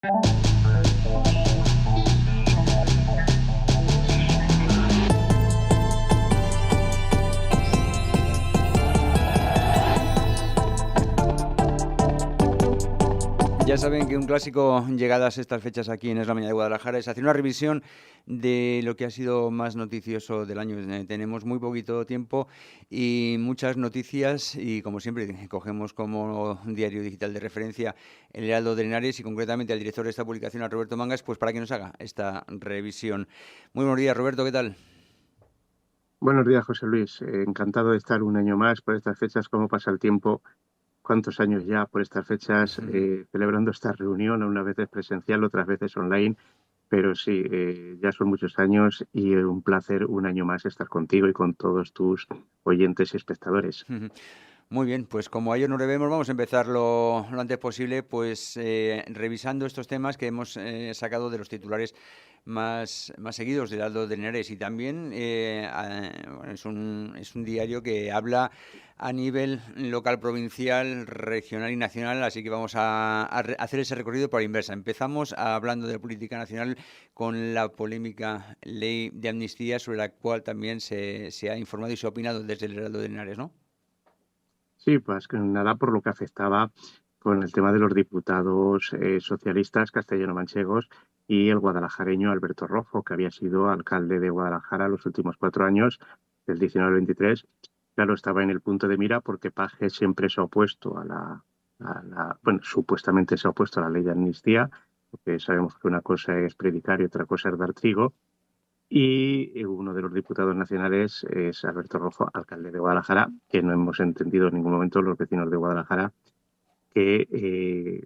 Ya saben que un clásico llegadas estas fechas aquí en Es la Mañana de Guadalajara es hacer una revisión de lo que ha sido más noticioso del año. Tenemos muy poquito tiempo y muchas noticias y como siempre cogemos como diario digital de referencia el Heraldo de Henares y concretamente al director de esta publicación, a Roberto Mangas, pues para que nos haga esta revisión. Muy buenos días, Roberto, ¿qué tal? Buenos días, José Luis. Encantado de estar un año más por estas fechas. ¿Cómo pasa el tiempo? ¿Cuántos años ya por estas fechas celebrando esta reunión? Unas veces presencial, otras veces online. Pero sí, ya son muchos años y un placer un año más estar contigo y con todos tus oyentes y espectadores. Muy bien, pues como ayer nos debemos, vamos a empezar lo antes posible, pues revisando estos temas que hemos sacado de los titulares más seguidos del Heraldo de Henares y también bueno, es un diario que habla a nivel local, provincial, regional y nacional, así que vamos a hacer ese recorrido por la inversa. Empezamos hablando de la política nacional con la polémica ley de amnistía sobre la cual también se ha informado y se ha opinado desde el Heraldo de Henares, ¿no? Sí, pues que nada por lo que afectaba con el tema de los diputados socialistas castellano-manchegos y el guadalajareño Alberto Rojo, que había sido alcalde de Guadalajara los últimos 4 años, del 19 al 23. Claro, estaba en el punto de mira porque Paje siempre se ha opuesto bueno, supuestamente se ha opuesto a la ley de amnistía, porque sabemos que una cosa es predicar y otra cosa es dar trigo. Y uno de los diputados nacionales es Alberto Rojo, alcalde de Guadalajara, que no hemos entendido en ningún momento los vecinos de Guadalajara que,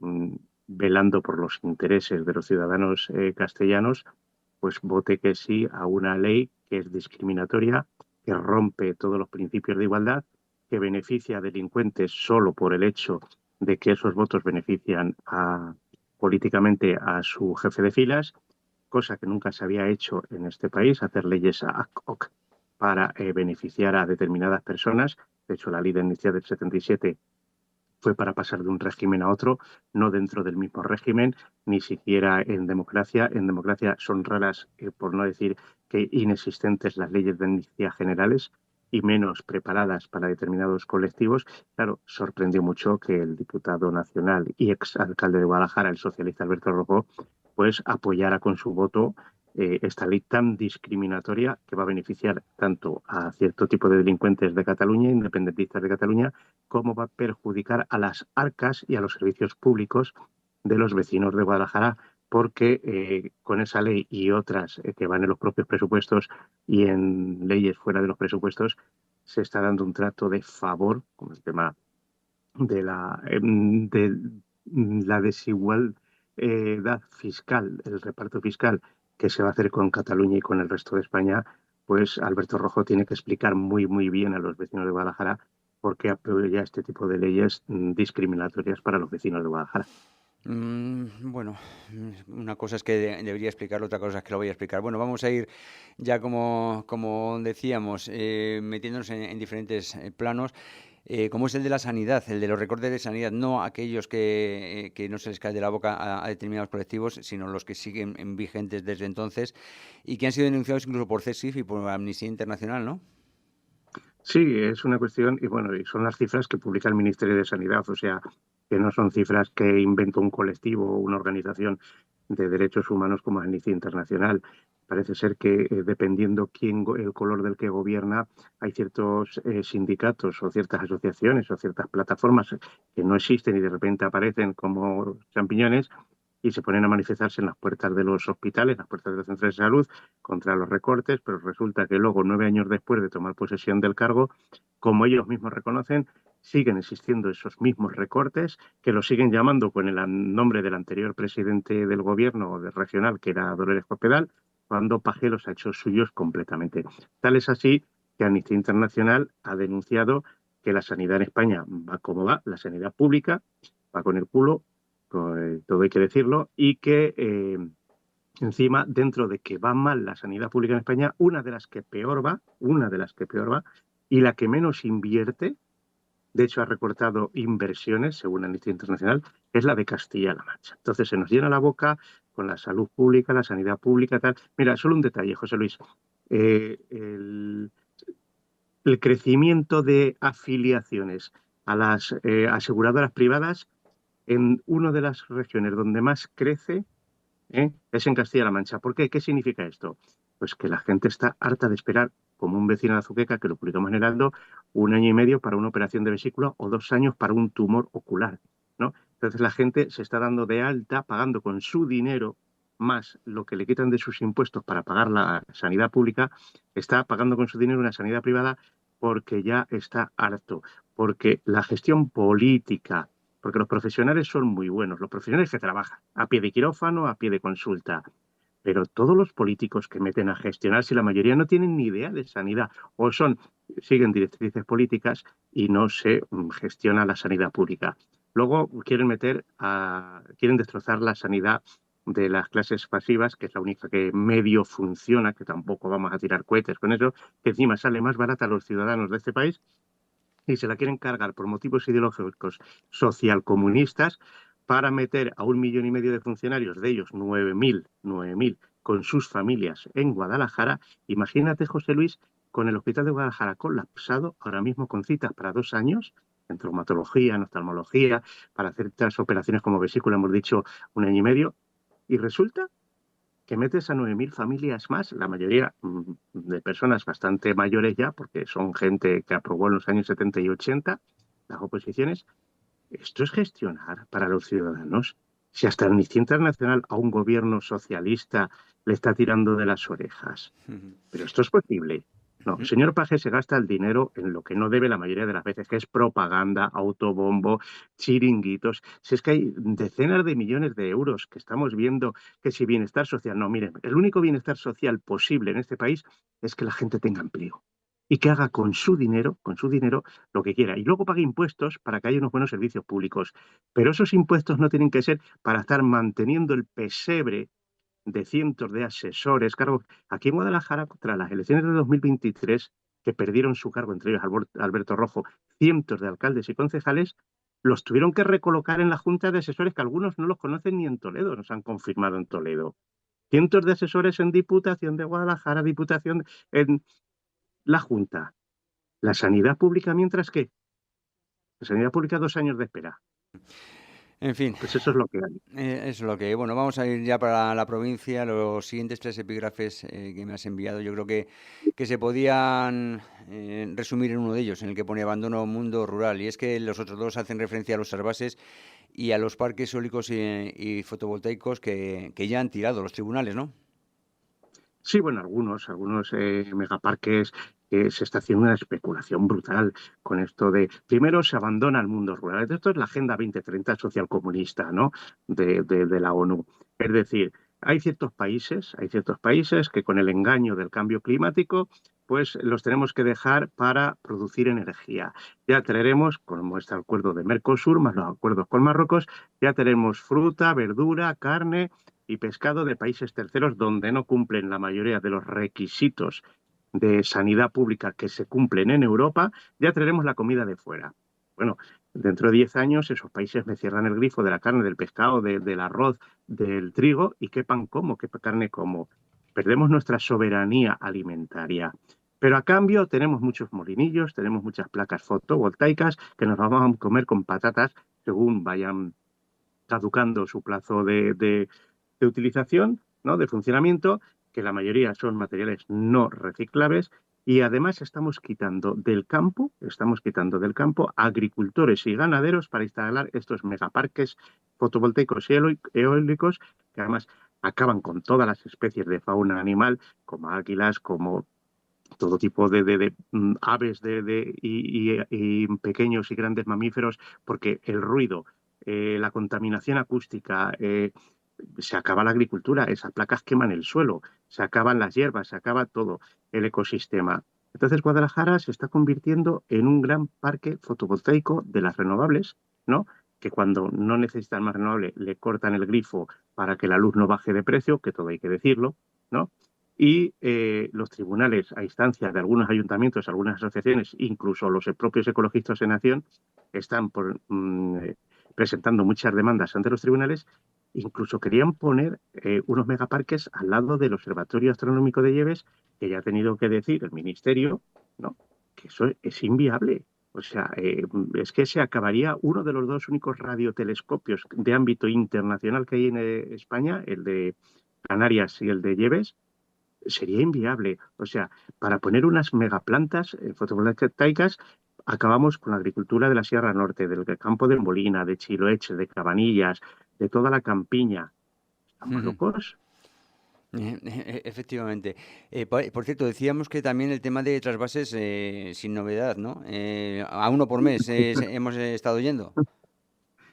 velando por los intereses de los ciudadanos castellanos, pues vote que sí a una ley que es discriminatoria, que rompe todos los principios de igualdad, que beneficia a delincuentes solo por el hecho de que esos votos benefician políticamente a su jefe de filas, cosa que nunca se había hecho en este país, hacer leyes ad hoc para beneficiar a determinadas personas. De hecho, la ley de amnistía del 77 fue para pasar de un régimen a otro, no dentro del mismo régimen, ni siquiera en democracia. En democracia son raras, por no decir que inexistentes, las leyes de amnistía generales y menos preparadas para determinados colectivos. Claro, sorprendió mucho que el diputado nacional y exalcalde de Guadalajara, el socialista Alberto Rojo, pues apoyara con su voto esta ley tan discriminatoria que va a beneficiar tanto a cierto tipo de delincuentes de Cataluña, independentistas de Cataluña, cómo va a perjudicar a las arcas y a los servicios públicos de los vecinos de Guadalajara, porque con esa ley y otras que van en los propios presupuestos y en leyes fuera de los presupuestos, se está dando un trato de favor con el tema de la desigualdad fiscal, el reparto fiscal que se va a hacer con Cataluña y con el resto de España. Pues Alberto Rojo tiene que explicar muy, muy bien a los vecinos de Guadalajara por qué apoya este tipo de leyes discriminatorias para los vecinos de Guadalajara. Bueno, una cosa es que debería explicarlo, otra cosa es que lo voy a explicar. Bueno, vamos a ir ya como decíamos, metiéndonos en diferentes planos, como es el de la sanidad, el de los recortes de sanidad, no aquellos que no se les cae de la boca a determinados colectivos, sino los que siguen vigentes desde entonces y que han sido denunciados incluso por CESIF y por Amnistía Internacional, ¿no? Sí, es una cuestión, y bueno, y son las cifras que publica el Ministerio de Sanidad, o sea, que no son cifras que inventó un colectivo o una organización de derechos humanos como Amnistía Internacional. Parece ser que dependiendo el color del que gobierna, hay ciertos sindicatos o ciertas asociaciones o ciertas plataformas que no existen y de repente aparecen como champiñones y se ponen a manifestarse en las puertas de los hospitales, las puertas de los centros de salud, contra los recortes, pero resulta que luego, 9 años después de tomar posesión del cargo, como ellos mismos reconocen, siguen existiendo esos mismos recortes, que lo siguen llamando con el nombre del anterior presidente del gobierno del regional, que era Dolores Cospedal, cuando Pagé los ha hecho suyos completamente. Tal es así que Amnistía Internacional ha denunciado que la sanidad en España va como va, la sanidad pública va con el culo, todo hay que decirlo, y que encima, dentro de que va mal la sanidad pública en España, una de las que peor va, y la que menos invierte, de hecho ha recortado inversiones, según Amnistía Internacional, es la de Castilla-La Mancha. Entonces se nos llena la boca con la salud pública, la sanidad pública, tal. Mira, solo un detalle, José Luis. Eh, el, el crecimiento de afiliaciones a las aseguradoras privadas en una de las regiones donde más crece, es en Castilla-La Mancha. ¿Por qué? ¿Qué significa esto? Pues que la gente está harta de esperar, como un vecino de Azuqueca, que lo publicamos en Heraldo, 1 año y medio para una operación de vesícula o 2 años para un tumor ocular, ¿no? Entonces la gente se está dando de alta, pagando con su dinero, más lo que le quitan de sus impuestos para pagar la sanidad pública, está pagando con su dinero una sanidad privada porque ya está harto, porque la gestión política, porque los profesionales son muy buenos, los profesionales que trabajan a pie de quirófano, a pie de consulta, pero todos los políticos que meten a gestionar, si la mayoría no tienen ni idea de sanidad o siguen directrices políticas y no se gestiona la sanidad pública. Luego quieren destrozar la sanidad de las clases pasivas, que es la única que medio funciona, que tampoco vamos a tirar cohetes con eso, que encima sale más barata a los ciudadanos de este país y se la quieren cargar por motivos ideológicos socialcomunistas para meter a 1,5 millones de funcionarios, de ellos 9.000 con sus familias en Guadalajara. Imagínate, José Luis, con el hospital de Guadalajara colapsado, ahora mismo con citas para 2 años, en traumatología, en oftalmología, para hacer estas operaciones como vesícula, hemos dicho 1 año y medio, y resulta que metes a 9.000 familias más, la mayoría de personas bastante mayores ya, porque son gente que aprobó en los años 70 y 80 las oposiciones. Esto es gestionar para los ciudadanos. Si hasta Amnistía Internacional a un gobierno socialista le está tirando de las orejas. Pero esto es posible. No, el señor Paje se gasta el dinero en lo que no debe la mayoría de las veces, que es propaganda, autobombo, chiringuitos. Si es que hay decenas de millones de euros que estamos viendo que si bienestar social, no, miren, el único bienestar social posible en este país es que la gente tenga empleo y que haga con su dinero lo que quiera. Y luego pague impuestos para que haya unos buenos servicios públicos. Pero esos impuestos no tienen que ser para estar manteniendo el pesebre de cientos de asesores, cargos. Aquí en Guadalajara, tras las elecciones de 2023, que perdieron su cargo, entre ellos Alberto Rojo, cientos de alcaldes y concejales, los tuvieron que recolocar en la Junta de Asesores, que algunos no los conocen ni en Toledo, nos han confirmado en Toledo. Cientos de asesores en Diputación de Guadalajara, Diputación en la Junta. La sanidad pública, mientras que la sanidad pública 2 años de espera. En fin, Pues eso es lo que hay. es lo que, bueno, vamos a ir ya para la provincia. Los siguientes tres epígrafes que me has enviado, yo creo que se podían resumir en uno de ellos, en el que pone abandono mundo rural. Y es que los otros dos hacen referencia a los arbases y a los parques eólicos y fotovoltaicos que ya han tirado los tribunales, ¿no? Sí, bueno, algunos megaparques que se está haciendo una especulación brutal con esto de, primero se abandona el mundo rural. Esto es la Agenda 2030 socialcomunista, ¿no? De la ONU. Es decir, hay ciertos países que con el engaño del cambio climático, pues los tenemos que dejar para producir energía. Ya traeremos, como está el acuerdo de Mercosur, más los acuerdos con Marruecos, ya tenemos fruta, verdura, carne y pescado de países terceros donde no cumplen la mayoría de los requisitos de sanidad pública que se cumplen en Europa, ya traeremos la comida de fuera. Bueno, dentro de 10 años esos países me cierran el grifo de la carne, del pescado, del arroz, del trigo y qué pan como, qué carne como. Perdemos nuestra soberanía alimentaria. Pero a cambio tenemos muchos molinillos, tenemos muchas placas fotovoltaicas que nos vamos a comer con patatas según vayan caducando su plazo de utilización, ¿no? De funcionamiento, que la mayoría son materiales no reciclables y además estamos quitando del campo a agricultores y ganaderos para instalar estos megaparques fotovoltaicos y eólicos que además acaban con todas las especies de fauna animal, como águilas, como todo tipo de aves y pequeños y grandes mamíferos, porque el ruido, la contaminación acústica, se acaba la agricultura, esas placas queman el suelo, se acaban las hierbas, se acaba todo el ecosistema. Entonces Guadalajara se está convirtiendo en un gran parque fotovoltaico de las renovables, ¿no? Que cuando no necesitan más renovable le cortan el grifo para que la luz no baje de precio, que todo hay que decirlo, ¿no? Y los tribunales, a instancias de algunos ayuntamientos, algunas asociaciones, incluso los propios ecologistas en acción, están por presentando muchas demandas ante los tribunales. Incluso querían poner unos megaparques al lado del Observatorio Astronómico de Lleves, que ya ha tenido que decir el Ministerio, ¿no?, que eso es inviable. O sea, es que se acabaría uno de los dos únicos radiotelescopios de ámbito internacional que hay en España, el de Canarias y el de Lleves, sería inviable. O sea, para poner unas megaplantas fotovoltaicas, acabamos con la agricultura de la Sierra Norte, del campo de Molina, de Chiloeche, de Cabanillas, de toda la campiña. ¿Estamos locos? Efectivamente. Por cierto, decíamos que también el tema de trasvases sin novedad, ¿no? A uno por mes hemos estado yendo.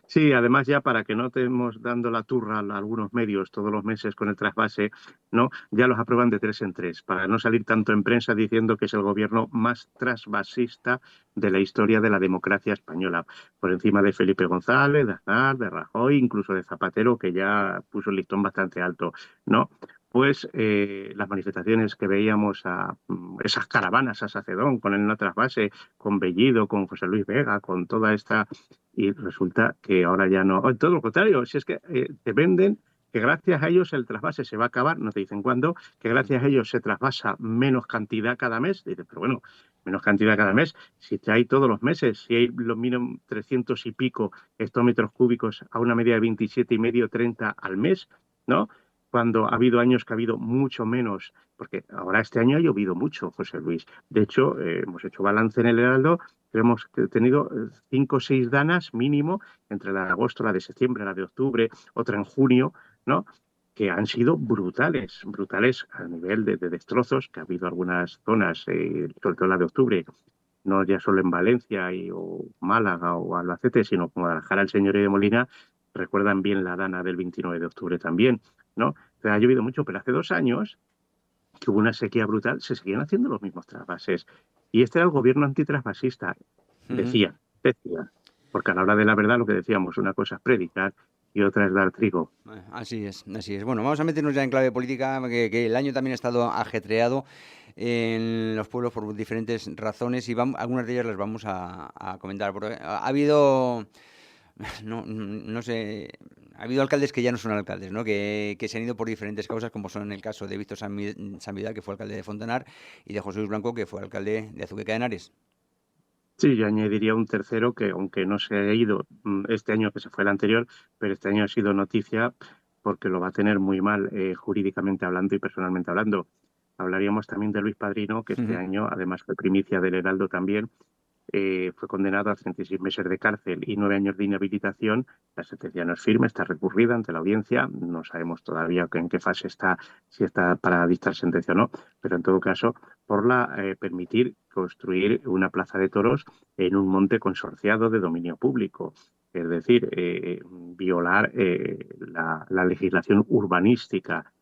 Sí, además ya para que no estemos dando la turra a algunos medios todos los meses con el trasvase, ¿no? Ya los aprueban de tres en tres, para no salir tanto en prensa diciendo que es el gobierno más trasvasista de la historia de la democracia española, por encima de Felipe González, de Aznar, de Rajoy, incluso de Zapatero, que ya puso el listón bastante alto, ¿no? Pues las manifestaciones que veíamos esas caravanas a Sacedón con el no trasvase, con Bellido, con José Luis Vega, con toda esta, y resulta que ahora ya no. Todo lo contrario, si es que te venden que gracias a ellos el trasvase se va a acabar, no te dicen cuándo, que gracias a ellos se trasvasa menos cantidad cada mes. Dices, pero bueno, menos cantidad cada mes, si te hay todos los meses, si hay los mínimo 300 y pico hectómetros cúbicos a una media de 27 y medio, 30 al mes, ¿no? Cuando ha habido años que ha habido mucho menos, porque ahora este año ha llovido mucho, José Luis. De hecho, hemos hecho balance en el Heraldo. Hemos tenido 5 o 6 danas mínimo, entre la de agosto, la de septiembre, la de octubre, otra en junio, ¿no?, que han sido brutales, brutales a nivel de destrozos, que ha habido algunas zonas, sobre todo la de octubre, no ya solo en Valencia o Málaga o Albacete, sino como Guadalajara, el Señorío de Molina, recuerdan bien la dana del 29 de octubre también, ¿no? O sea, ha llovido mucho, pero hace 2 años que hubo una sequía brutal, se seguían haciendo los mismos trasvases. Y este era el gobierno antitrasvasista, decía, porque a la hora de la verdad lo que decíamos, una cosa es predicar y otra es dar trigo. Así es, así es. Bueno, vamos a meternos ya en clave política, que el año también ha estado ajetreado en los pueblos por diferentes razones y algunas de ellas las vamos a comentar. Porque ha habido, no sé, ha habido alcaldes que ya no son alcaldes, ¿no? Que se han ido por diferentes causas, como son el caso de Víctor Sanvidal, que fue alcalde de Fontanar, y de José Luis Blanco, que fue alcalde de Azuqueca de Henares. Sí, yo añadiría un tercero que, aunque no se ha ido este año que se fue el anterior, pero este año ha sido noticia porque lo va a tener muy mal jurídicamente hablando y personalmente hablando. Hablaríamos también de Luis Padrino, que este año, además fue primicia del Heraldo también, fue condenado a 36 meses de cárcel y 9 años de inhabilitación. La sentencia no es firme, está recurrida ante la audiencia. No sabemos todavía en qué fase está, si está para dictar sentencia o no, pero en todo caso, por permitir construir una plaza de toros en un monte consorciado de dominio público. Es decir, violar la legislación urbanística.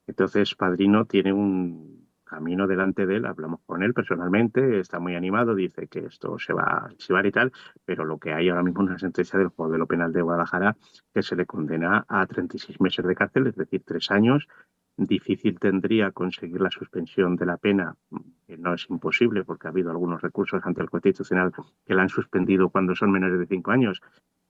Entonces, Padrino tiene un camino delante de él, hablamos con él personalmente, está muy animado, dice que esto se va a archivar y tal, pero lo que hay ahora mismo es una sentencia del Modelo Penal de Guadalajara que se le condena a 36 meses de cárcel, es decir, 3 años. Difícil tendría conseguir la suspensión de la pena, que no es imposible porque ha habido algunos recursos ante el Constitucional que la han suspendido cuando son menores de 5 años,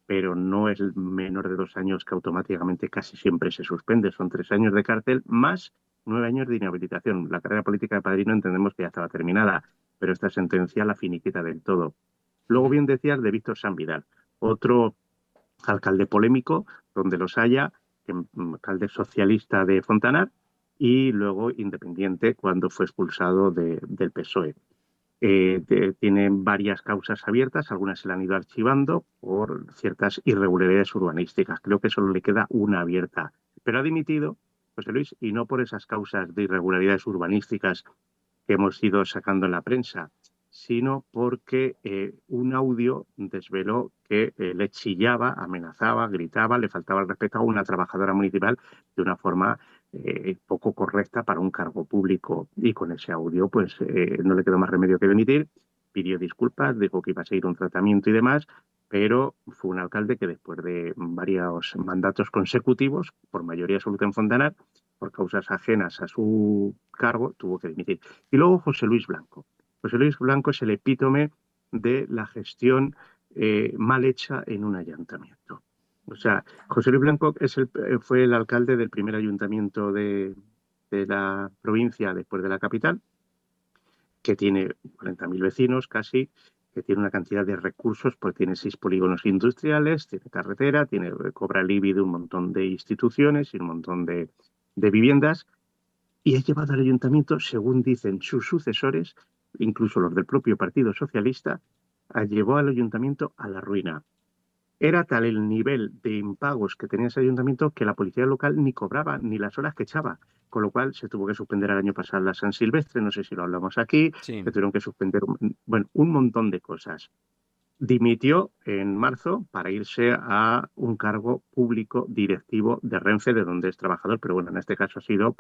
pero no es el menor de 2 años que automáticamente casi siempre se suspende. Son 3 años de cárcel más 9 años de inhabilitación. La carrera política de Padrino entendemos que ya estaba terminada, pero esta sentencia la finiquita del todo. Luego bien decías de Víctor Sanvidal, otro alcalde polémico, donde los haya, alcalde socialista de Fontanar y luego independiente cuando fue expulsado del PSOE. Tiene varias causas abiertas, algunas se le han ido archivando por ciertas irregularidades urbanísticas. Creo que solo le queda una abierta, pero ha dimitido, José Luis, y no por esas causas de irregularidades urbanísticas que hemos ido sacando en la prensa, sino porque un audio desveló que le chillaba, amenazaba, gritaba, le faltaba el respeto a una trabajadora municipal de una forma poco correcta para un cargo público. Y con ese audio, pues no le quedó más remedio que dimitir, pidió disculpas, dijo que iba a seguir un tratamiento y demás, pero fue un alcalde que después de varios mandatos consecutivos, por mayoría absoluta en Fontanar, por causas ajenas a su cargo, tuvo que dimitir. Y luego José Luis Blanco. José Luis Blanco es el epítome de la gestión mal hecha en un ayuntamiento. O sea, José Luis Blanco fue el alcalde del primer ayuntamiento de la provincia después de la capital, que tiene 40.000 vecinos casi, que tiene una cantidad de recursos, pues tiene 6 polígonos industriales, tiene carretera, cobra el IBI de un montón de instituciones y un montón de viviendas, y ha llevado al ayuntamiento, según dicen sus sucesores, incluso los del propio Partido Socialista, llevó al ayuntamiento a la ruina. Era tal el nivel de impagos que tenía ese ayuntamiento que la policía local ni cobraba ni las horas que echaba, con lo cual se tuvo que suspender el año pasado la San Silvestre, no sé si lo hablamos aquí, Sí. se tuvieron que suspender, bueno, un montón de cosas. Dimitió en marzo para irse a un cargo público directivo de Renfe, de donde es trabajador, pero bueno, en este caso ha sido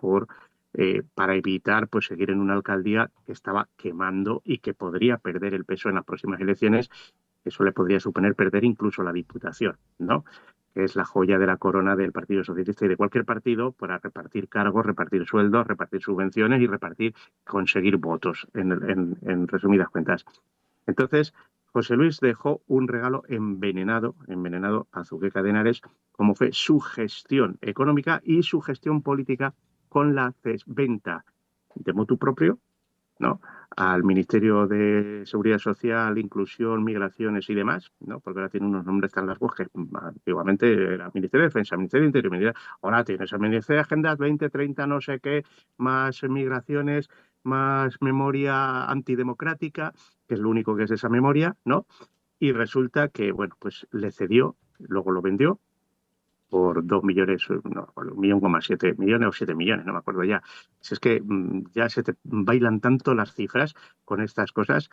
para evitar pues, seguir en una alcaldía que estaba quemando y que podría perder el peso en las próximas elecciones. Eso le podría suponer perder incluso la diputación, ¿no? Que es la joya de la corona del Partido Socialista y de cualquier partido para repartir cargos, repartir sueldos, repartir subvenciones y conseguir votos, en resumidas cuentas. Entonces, José Luis dejó un regalo envenenado a Zuqueca de Henares, como fue su gestión económica y su gestión política con la venta de motu propio, ¿no? Al Ministerio de Seguridad Social, Inclusión, Migraciones y demás, ¿no? Porque ahora tiene unos nombres tan largos que antiguamente era Ministerio de Defensa, Ministerio de Interior, ahora tienes el Ministerio de Agendas 2030, no sé qué, más migraciones, más memoria antidemocrática, que es lo único que es esa memoria, ¿no? Y resulta que, bueno, pues le cedió, luego lo vendió por 2 millones, no, 1,7 millones o 7 millones, no me acuerdo ya. Si es que ya se te bailan tanto las cifras con estas cosas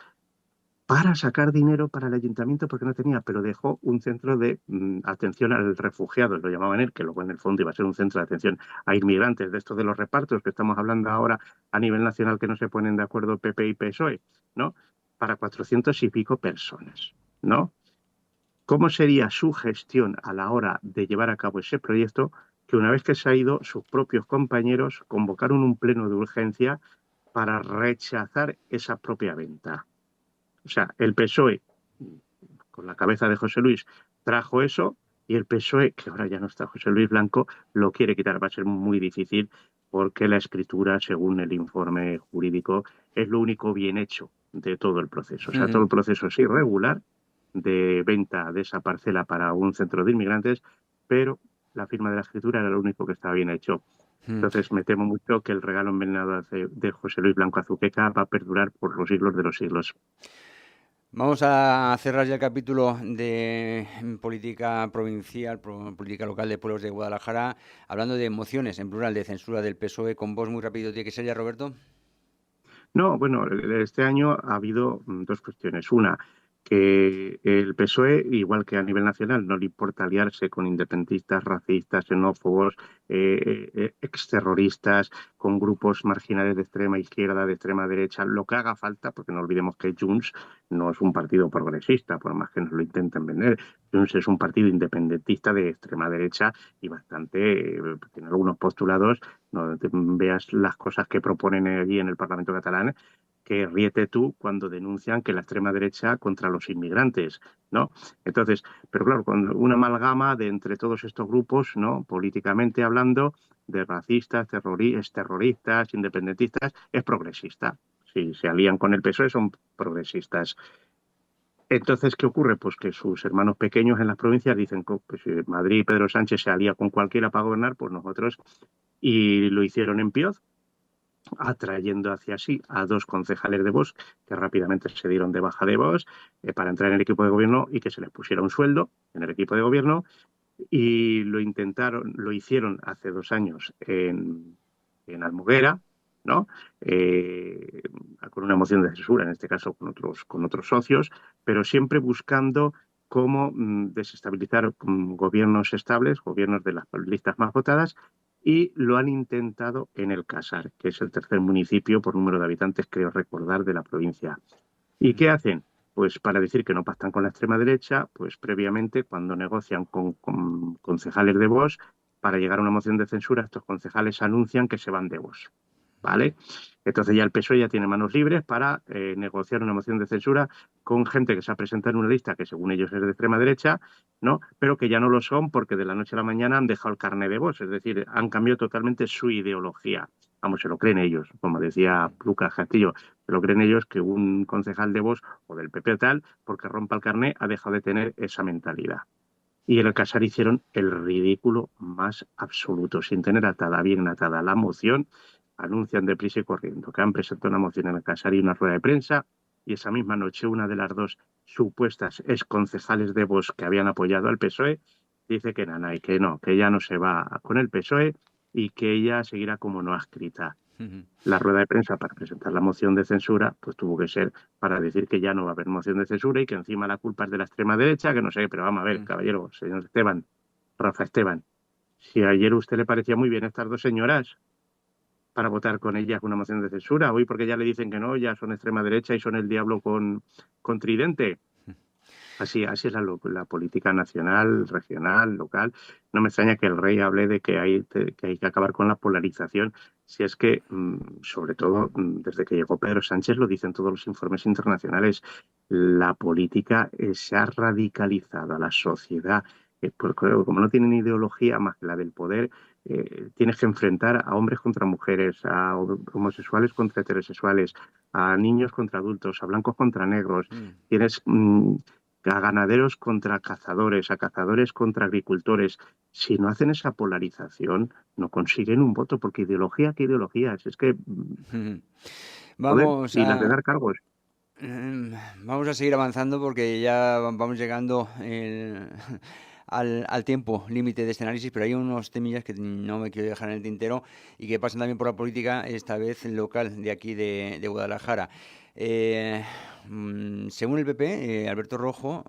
para sacar dinero para el ayuntamiento porque no tenía, pero dejó un centro de atención al refugiado, lo llamaban él, que luego en el fondo iba a ser un centro de atención a inmigrantes, de estos de los repartos que estamos hablando ahora a nivel nacional que no se ponen de acuerdo PP y PSOE, ¿no? Para 400 y pico personas, ¿no? ¿Cómo sería su gestión a la hora de llevar a cabo ese proyecto? Que una vez que se ha ido, sus propios compañeros convocaron un pleno de urgencia para rechazar esa propia venta. O sea, el PSOE, con la cabeza de José Luis, trajo eso y el PSOE, que ahora ya no está José Luis Blanco, lo quiere quitar. Va a ser muy difícil porque la escritura, según el informe jurídico, es lo único bien hecho de todo el proceso. O sea, todo el proceso es irregular de venta de esa parcela para un centro de inmigrantes, pero la firma de la escritura era lo único que estaba bien hecho. Entonces me temo mucho que el regalo envenenado de José Luis Blanco Azuqueca va a perdurar por los siglos de los siglos. Vamos a cerrar ya el capítulo de política provincial, política local de pueblos de Guadalajara, hablando de mociones en plural de censura del PSOE. Con voz muy rápido tiene que ser ya, Roberto. No, bueno, este año ha habido dos cuestiones. Una, que el PSOE, igual que a nivel nacional, no le importa aliarse con independentistas, racistas, xenófobos, exterroristas, con grupos marginales de extrema izquierda, de extrema derecha, lo que haga falta, porque no olvidemos que Junts no es un partido progresista, por más que nos lo intenten vender. Junts es un partido independentista de extrema derecha y bastante, tiene algunos postulados, no te veas las cosas que proponen allí en el Parlamento catalán, que ríete tú cuando denuncian que la extrema derecha contra los inmigrantes, ¿no? Entonces, pero claro, con una amalgama de entre todos estos grupos, ¿no? Políticamente hablando, de racistas, terroristas, independentistas, es progresista. Si se alían con el PSOE son progresistas. Entonces, ¿qué ocurre? Pues que sus hermanos pequeños en las provincias dicen que pues, si Madrid y Pedro Sánchez se alía con cualquiera para gobernar, pues nosotros, y lo hicieron en Pioz, atrayendo hacia sí a 2 concejales de Vox que rápidamente se dieron de baja de Vox para entrar en el equipo de gobierno y que se les pusiera un sueldo en el equipo de gobierno y lo hicieron hace 2 años en Almuguera, ¿no? Eh, con una moción de censura, en este caso con otros socios, pero siempre buscando cómo desestabilizar gobiernos estables, gobiernos de las listas más votadas, y lo han intentado en el Casar, que es el tercer municipio por número de habitantes, creo recordar, de la provincia. ¿Y qué hacen? Pues para decir que no pactan con la extrema derecha, pues previamente cuando negocian con concejales de Vox, para llegar a una moción de censura, estos concejales anuncian que se van de Vox. ¿vale? Entonces ya el PSOE ya tiene manos libres para negociar una moción de censura con gente que se ha presentado en una lista que según ellos es de extrema derecha, ¿no? Pero que ya no lo son porque de la noche a la mañana han dejado el carné de Vox, es decir, han cambiado totalmente su ideología. Vamos, se lo creen ellos, como decía Lucas Castillo, se lo creen ellos que un concejal de Vox o del PP o tal, porque rompa el carné, ha dejado de tener esa mentalidad. Y en el Casar hicieron el ridículo más absoluto, sin tener atada, bien atada la moción, anuncian deprisa y corriendo que han presentado una moción en el Casar y una rueda de prensa, y esa misma noche una de las dos supuestas exconcejales de Vox que habían apoyado al PSOE dice que nada, y que no, que ella no se va con el PSOE y que ella seguirá como no adscrita. La rueda de prensa para presentar la moción de censura, pues tuvo que ser para decir que ya no va a haber moción de censura y que encima la culpa es de la extrema derecha, que no sé, pero vamos a ver, caballero, señor Esteban, Rafa Esteban, si ayer a usted le parecía muy bien estas dos señoras para votar con ellas una moción de censura, hoy porque ya le dicen que no, ya son extrema derecha y son el diablo con tridente. Así es la política nacional, regional, local. No me extraña que el rey hable de que hay que acabar con la polarización. Si es que, sobre todo, desde que llegó Pedro Sánchez, lo dicen todos los informes internacionales, la política se ha radicalizado a la sociedad. Porque como no tienen ideología más que la del poder, tienes que enfrentar a hombres contra mujeres, a homosexuales contra heterosexuales, a niños contra adultos, a blancos contra negros. Tienes a ganaderos contra cazadores, a cazadores contra agricultores. Si no hacen esa polarización, no consiguen un voto, porque ideología, ¿qué ideología? Si es que poder Vamos y las de a, dar cargos. mm, vamos a seguir avanzando porque ya vamos llegando al tiempo límite de este análisis, pero hay unos temillas que no me quiero dejar en el tintero y que pasan también por la política, esta vez local de aquí de Guadalajara. Eh, Según el PP, Alberto Rojo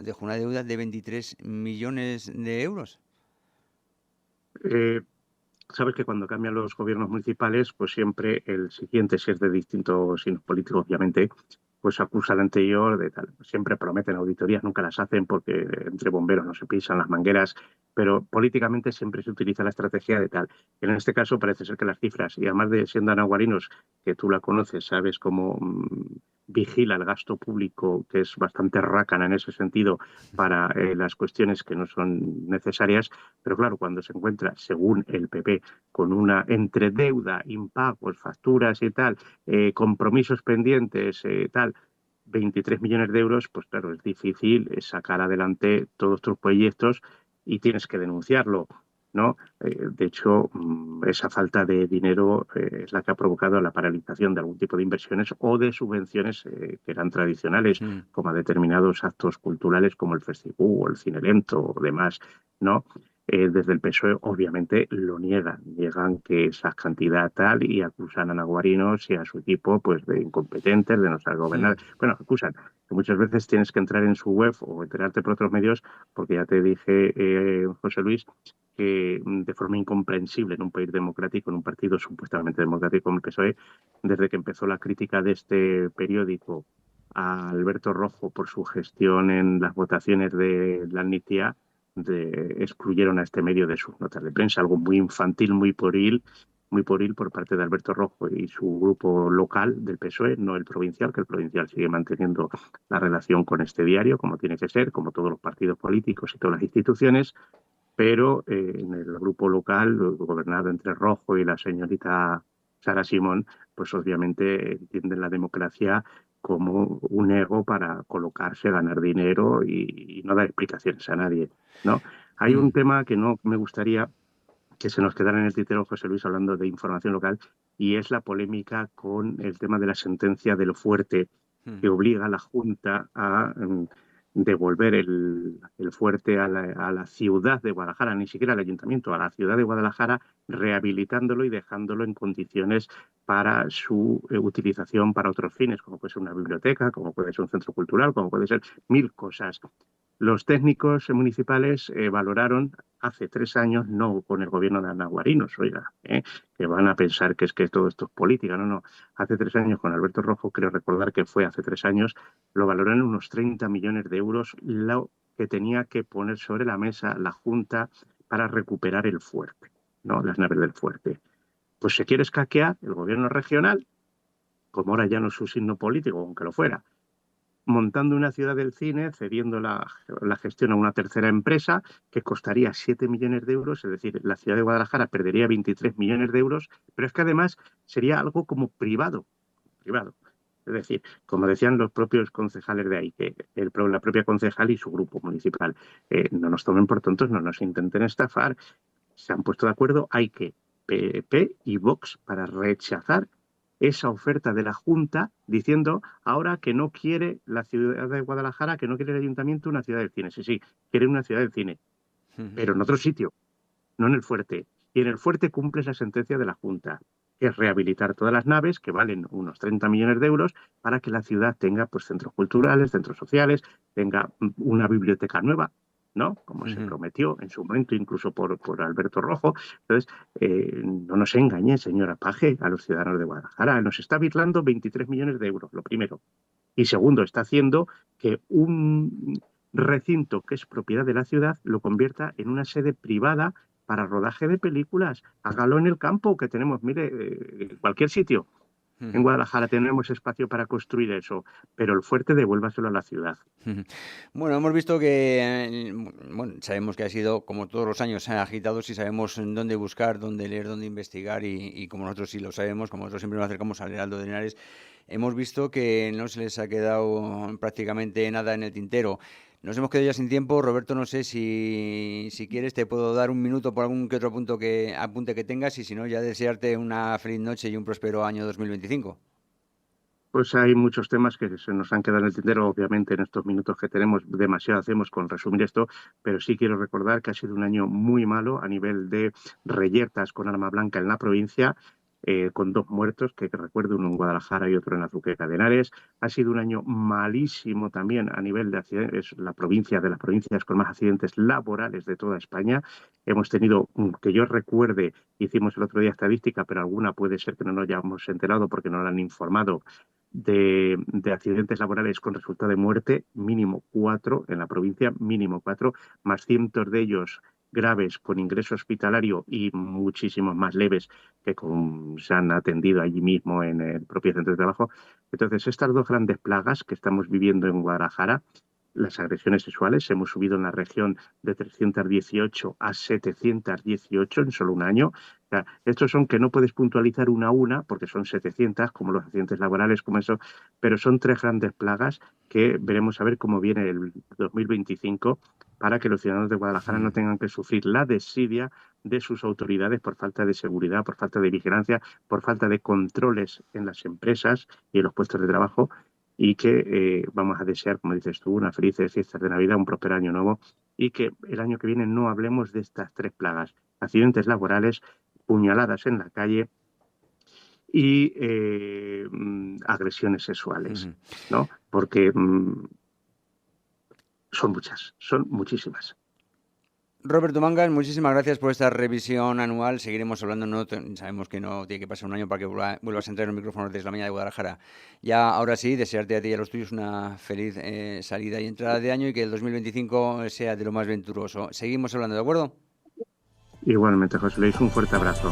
dejó una deuda de 23 millones de euros. Eh, Sabes que cuando cambian los gobiernos municipales, pues siempre el siguiente, si es de distintos signos políticos, obviamente, pues acusa al anterior de tal. Siempre prometen auditorías, nunca las hacen porque entre bomberos no se pisan las mangueras, pero políticamente siempre se utiliza la estrategia de tal. En este caso parece ser que las cifras, y además de siendo anaguarinos, que tú la conoces, sabes cómo vigila el gasto público, que es bastante rácana en ese sentido, para las cuestiones que no son necesarias, pero claro, cuando se encuentra, según el PP, con una entre deuda, impagos, facturas y tal, compromisos pendientes, tal, 23 millones de euros, pues claro, es difícil sacar adelante todos tus proyectos y tienes que denunciarlo, ¿no? De hecho, esa falta de dinero es la que ha provocado la paralización de algún tipo de inversiones o de subvenciones que eran tradicionales, Mm. como a determinados actos culturales como el Festival o el Cine Lento o demás, ¿no? Desde el PSOE obviamente lo niegan que esa cantidad tal y acusan a Naguarinos y a su equipo pues de incompetentes, de no saber gobernar. Mm. Bueno, acusan que muchas veces tienes que entrar en su web o enterarte por otros medios porque ya te dije, José Luis, que de forma incomprensible en un país democrático, en un partido supuestamente democrático como el PSOE, desde que empezó la crítica de este periódico a Alberto Rojo por su gestión en las votaciones de la amnistía, excluyeron a este medio de sus notas de prensa, algo muy infantil, muy poril por parte de Alberto Rojo y su grupo local del PSOE, no el provincial, que el provincial sigue manteniendo la relación con este diario, como tiene que ser, como todos los partidos políticos y todas las instituciones, pero en el grupo local, gobernado entre Rojo y la señorita Sara Simón, pues obviamente entienden la democracia como un ego para colocarse, ganar dinero y no dar explicaciones a nadie, ¿no? Hay un Mm. tema que no me gustaría que se nos quedara en el tintero, José Luis, hablando de información local, y es la polémica con el tema de la sentencia de lo fuerte Mm. que obliga a la Junta a devolver el fuerte a la ciudad de Guadalajara, ni siquiera al ayuntamiento, a la ciudad de Guadalajara, rehabilitándolo y dejándolo en condiciones para su utilización para otros fines, como puede ser una biblioteca, como puede ser un centro cultural, como puede ser mil cosas. Los técnicos municipales valoraron hace 3 años, no con el gobierno de Ana Guarinos, oiga, que van a pensar que es que todo esto es política, no, no. Hace 3 años con Alberto Rojo, creo recordar que fue hace 3 años, lo valoraron en unos 30 millones de euros lo que tenía que poner sobre la mesa la Junta para recuperar el fuerte, ¿no? Las naves del fuerte. Pues se quiere escaquear el gobierno regional, como ahora ya no es su signo político, aunque lo fuera, montando una ciudad del cine, cediendo la gestión a una tercera empresa que costaría 7 millones de euros, es decir, la ciudad de Guadalajara perdería 23 millones de euros, pero es que además sería algo como privado, privado. Es decir, como decían los propios concejales de ahí, que la propia concejal y su grupo municipal, no nos tomen por tontos, no nos intenten estafar, se han puesto de acuerdo, hay que PP y Vox para rechazar esa oferta de la Junta diciendo ahora que no quiere la ciudad de Guadalajara, que no quiere el ayuntamiento una ciudad del cine. Sí, sí, quiere una ciudad del cine, pero en otro sitio, no en el Fuerte. Y en el Fuerte cumple esa sentencia de la Junta, que es rehabilitar todas las naves, que valen unos 30 millones de euros, para que la ciudad tenga pues centros culturales, centros sociales, tenga una biblioteca nueva, ¿no? Como se prometió en su momento, incluso por Alberto Rojo. Entonces, no nos engañe, señora Paje, a los ciudadanos de Guadalajara. Nos está birlando 23 millones de euros, lo primero. Y segundo, está haciendo que un recinto que es propiedad de la ciudad lo convierta en una sede privada para rodaje de películas. Hágalo en el campo que tenemos, mire, en cualquier sitio. En Guadalajara tenemos espacio para construir eso, pero el Fuerte devuélvaselo a la ciudad. Bueno, hemos visto que, bueno, sabemos que ha sido, como todos los años, agitados y sabemos dónde buscar, dónde leer, dónde investigar y como nosotros sí lo sabemos, como nosotros siempre nos acercamos al Heraldo de Henares, hemos visto que no se les ha quedado prácticamente nada en el tintero. Nos hemos quedado ya sin tiempo. Roberto, no sé si quieres te puedo dar un minuto por algún que otro apunte que tengas y si no, ya desearte una feliz noche y un próspero año 2025. Pues hay muchos temas que se nos han quedado en el tintero, obviamente en estos minutos que tenemos, demasiado hacemos con resumir esto, pero sí quiero recordar que ha sido un año muy malo a nivel de reyertas con arma blanca en la provincia, con 2 muertos, que recuerdo, uno en Guadalajara y otro en Azuqueca de Henares. Ha sido un año malísimo también a nivel de accidentes, la provincia de las provincias con más accidentes laborales de toda España. Hemos tenido, que yo recuerde, hicimos el otro día estadística, pero alguna puede ser que no nos hayamos enterado porque no la han informado, de accidentes laborales con resultado de muerte, mínimo 4 en la provincia, mínimo 4, más cientos de ellos graves con ingreso hospitalario y muchísimos más leves que se han atendido allí mismo en el propio centro de trabajo. Entonces, estas 2 grandes plagas que estamos viviendo en Guadalajara, las agresiones sexuales, hemos subido en la región de 318 a 718 en solo un año. O sea, estos son que no puedes puntualizar una a una, porque son 700, como los accidentes laborales, como eso, pero son 3 grandes plagas que veremos a ver cómo viene el 2025 para que los ciudadanos de Guadalajara no tengan que sufrir la desidia de sus autoridades por falta de seguridad, por falta de vigilancia, por falta de controles en las empresas y en los puestos de trabajo, y que vamos a desear, como dices tú, unas felices fiestas de Navidad, un próspero año nuevo, y que el año que viene no hablemos de estas 3 plagas: accidentes laborales, puñaladas en la calle y agresiones sexuales, ¿no? Porque son muchas, son muchísimas. Roberto Mangas, muchísimas gracias por esta revisión anual. Seguiremos hablando, sabemos que no tiene que pasar un año para que vuelvas a entrar en los micrófonos desde la mañana de Guadalajara. Ya, ahora sí, desearte a ti y a los tuyos una feliz salida y entrada de año y que el 2025 sea de lo más venturoso. Seguimos hablando, ¿de acuerdo? Igualmente, José Luis, un fuerte abrazo.